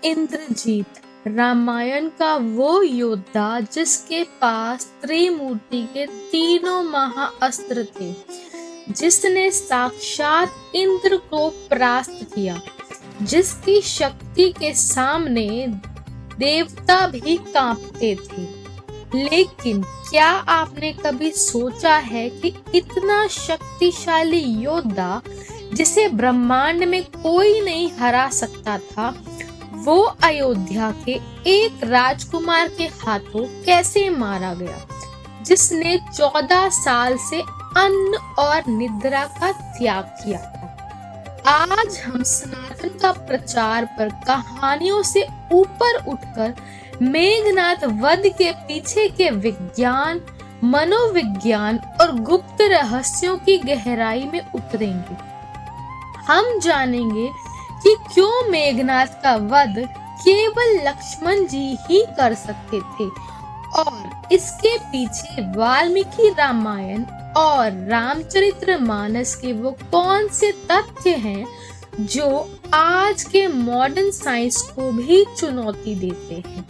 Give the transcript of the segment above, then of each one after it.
इंद्रजीत रामायण का वो योद्धा जिसके पास त्रिमूर्ति के तीनों महाअस्त्र थे, जिसने साक्षात इंद्र को परास्त किया, जिसकी शक्ति के सामने देवता भी कांपते थे। लेकिन क्या आपने कभी सोचा है कि इतना शक्तिशाली योद्धा जिसे ब्रह्मांड में कोई नहीं हरा सकता था, वो अयोध्या के एक राजकुमार के हाथों कैसे मारा गया, जिसने 14 साल से अन्न और निद्रा का त्याग किया था। आज हम सनातन का प्रचार पर कहानियों से ऊपर उठकर मेघनाद वध के पीछे के विज्ञान, मनोविज्ञान और गुप्त रहस्यों की गहराई में उतरेंगे। हम जानेंगे कि क्यों मेघनाद का वध केवल लक्ष्मण जी ही कर सकते थे और इसके पीछे वाल्मीकि रामायण और रामचरितमानस के वो कौन से तथ्य हैं जो आज के मॉडर्न साइंस को भी चुनौती देते हैं।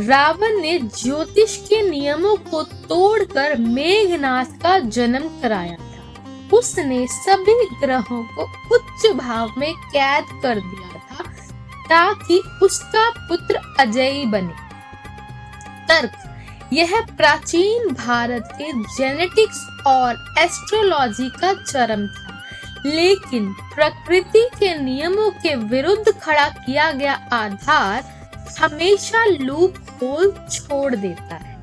रावण ने ज्योतिष के नियमों को तोड़कर मेघनाद का जन्म कराया था। उसने सभी ग्रहों को उच्च भाव में कैद कर दिया था ताकि उसका पुत्र अजयी बने। तर्क यह प्राचीन भारत के जेनेटिक्स और एस्ट्रोलॉजी का चरम था, लेकिन प्रकृति के नियमों के विरुद्ध खड़ा किया गया आधार हमेशा लूप होल छोड़ देता है।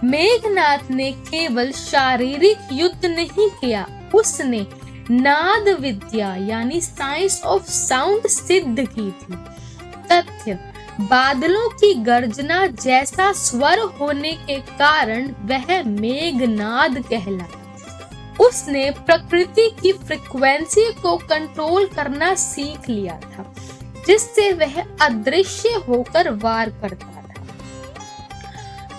मेघनाद ने केवल शारीरिक युद्ध नहीं किया, उसने नाद विद्या यानी साइंस ऑफ साउंड सिद्ध की थी। तथ्य बादलों की गर्जना जैसा स्वर होने के कारण वह मेघनाद कहलाया। उसने प्रकृति की फ्रीक्वेंसी को कंट्रोल करना सीख लिया था, जिससे वह अदृश्य होकर वार करता था।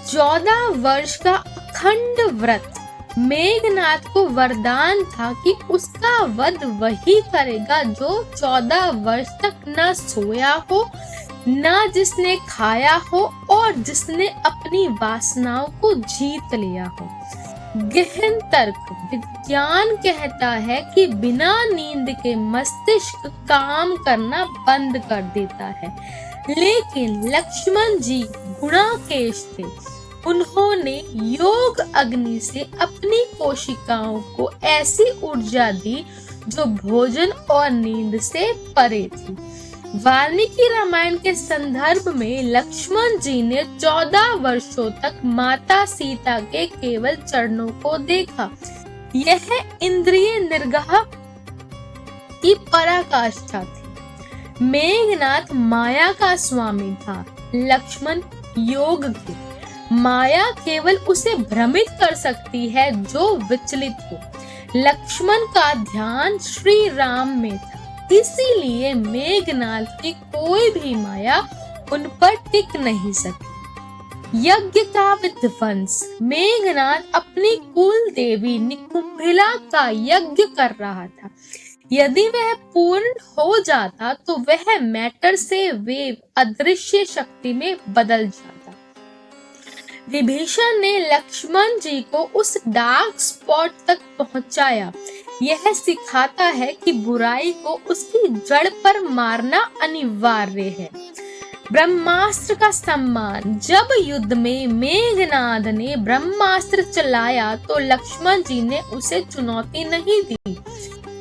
14 वर्ष का अखंड व्रत मेघनाद को वरदान था कि उसका वध वही करेगा जो 14 वर्ष तक न सोया हो, न जिसने खाया हो और जिसने अपनी वासनाओं को जीत लिया हो। गहन तर्क विज्ञान कहता है कि बिना नींद के मस्तिष्क काम करना बंद कर देता है, लेकिन लक्ष्मण जी गुणाकेश थे। उन्होंने योग अग्नि से अपनी कोशिकाओं को ऐसी ऊर्जा दी जो भोजन और नींद से परे थी। वाल्मीकि रामायण के संदर्भ में लक्ष्मण जी ने 14 वर्षों तक माता सीता के केवल चरणों को देखा। यह इंद्रिय निग्रह की पराकाष्ठा थी। मेघनाद माया का स्वामी था, लक्ष्मण योग की। माया केवल उसे भ्रमित कर सकती है जो विचलित हो। लक्ष्मण का ध्यान श्री राम में था, इसीलिए मेघनाद की कोई भी माया उन पर टिक नहीं सकी। यज्ञ का विध्वंस मेघनाद अपनी कुल देवी निकुंभिला का यज्ञ कर रहा था। यदि वह पूर्ण हो जाता तो वह मैटर से वेव अदृश्य शक्ति में बदल जाता। विभीषण ने लक्ष्मण जी को उस डार्क स्पॉट तक पहुंचाया। यह सिखाता है कि बुराई को उसकी जड़ पर मारना अनिवार्य है। ब्रह्मास्त्र का सम्मान जब युद्ध में मेघनाद ने ब्रह्मास्त्र चलाया तो लक्ष्मण जी ने उसे चुनौती नहीं दी।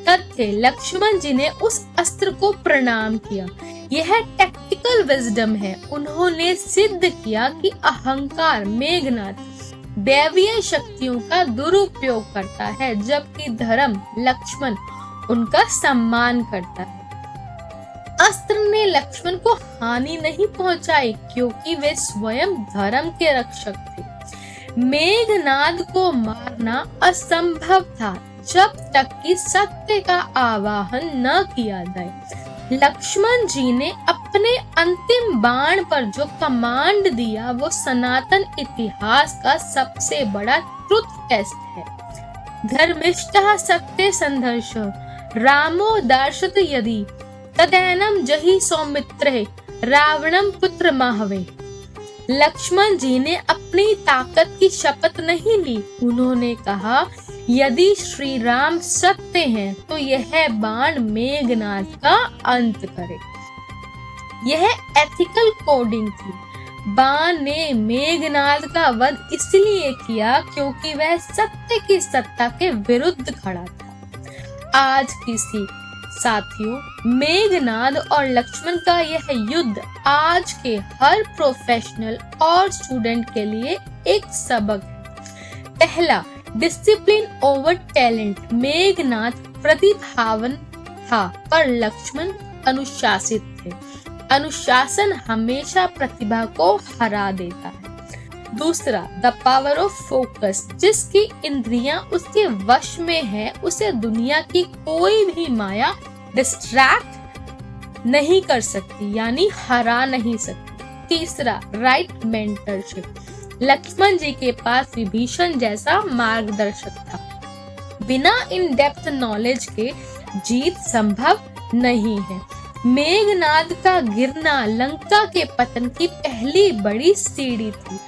तथ्य लक्ष्मण जी ने उस अस्त्र को प्रणाम किया। यह टैक्टिकल विजडम है। उन्होंने सिद्ध किया कि अहंकार मेघनाद दैवीय शक्तियों का दुरुपयोग करता है, जबकि धर्म लक्ष्मण उनका सम्मान करता है। अस्त्र ने लक्ष्मण को हानि नहीं पहुंचाई क्योंकि वे स्वयं धर्म के रक्षक थे। मेघनाद को मारना असंभव था जब तक कि सत्य का आवाहन न किया जाए। लक्ष्मण जी ने अपने अंतिम बाण पर जो कमांड दिया वो सनातन इतिहास का सबसे बड़ा ट्रुथ टेस्ट है। धर्मिष्ठः सत्ये संघर्ष रामो दार्शत यदि तदैनम जहि सौमित्रे रावणम पुत्र माहवे। लक्ष्मण जी ने अपनी ताकत की शपथ नहीं ली। उन्होंने कहा, यदि श्री राम सत्य हैं तो यह बाण मेघनाद का अंत करे। यह एथिकल कोडिंग थी। बाण ने मेघनाद का वध इसलिए किया क्योंकि वह सत्य की सत्ता के विरुद्ध खड़ा था। आज की सीख साथियों, मेघनाद और लक्ष्मण का यह युद्ध आज के हर प्रोफेशनल और स्टूडेंट के लिए एक सबक है। पहला, डिसिप्लिन ओवर टैलेंट। मेघनाद प्रतिभावान था पर लक्ष्मण अनुशासित थे। अनुशासन हमेशा प्रतिभा को हरा देता है। दूसरा, द पावर ऑफ फोकस। जिसकी इंद्रियां उसके वश में है उसे दुनिया की कोई भी माया डिस्ट्रैक्ट नहीं कर सकती, यानी हरा नहीं सकती। तीसरा, राइट मेंटरशिप। लक्ष्मण जी के पास विभीषण जैसा मार्गदर्शक था। बिना इन डेप्थ नॉलेज के जीत संभव नहीं है। मेघनाद का गिरना लंका के पतन की पहली बड़ी सीढ़ी थी।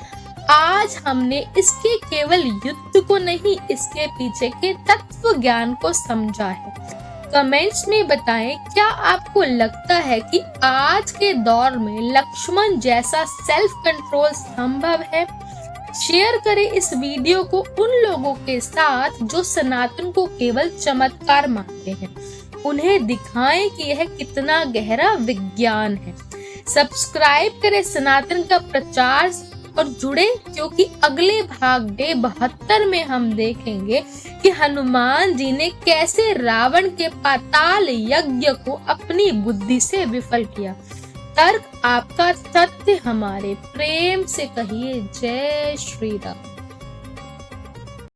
आज हमने इसके केवल युद्ध को नहीं, इसके पीछे के तत्व ज्ञान को समझा है। कमेंट्स में बताएं, क्या आपको लगता है कि आज के दौर में लक्ष्मण जैसा सेल्फ कंट्रोल संभव है? शेयर करें इस वीडियो को उन लोगों के साथ जो सनातन को केवल चमत्कार मानते हैं। उन्हें दिखाएं कि यह कितना गहरा विज्ञान है। सब्सक्राइब करें सनातन का प्रचार और जुड़े, क्योंकि अगले भाग डे 72 में हम देखेंगे कि हनुमान जी ने कैसे रावण के पाताल यज्ञ को अपनी बुद्धि से विफल किया। तर्क आपका, सत्य हमारे। प्रेम से कहिए जय श्री राम।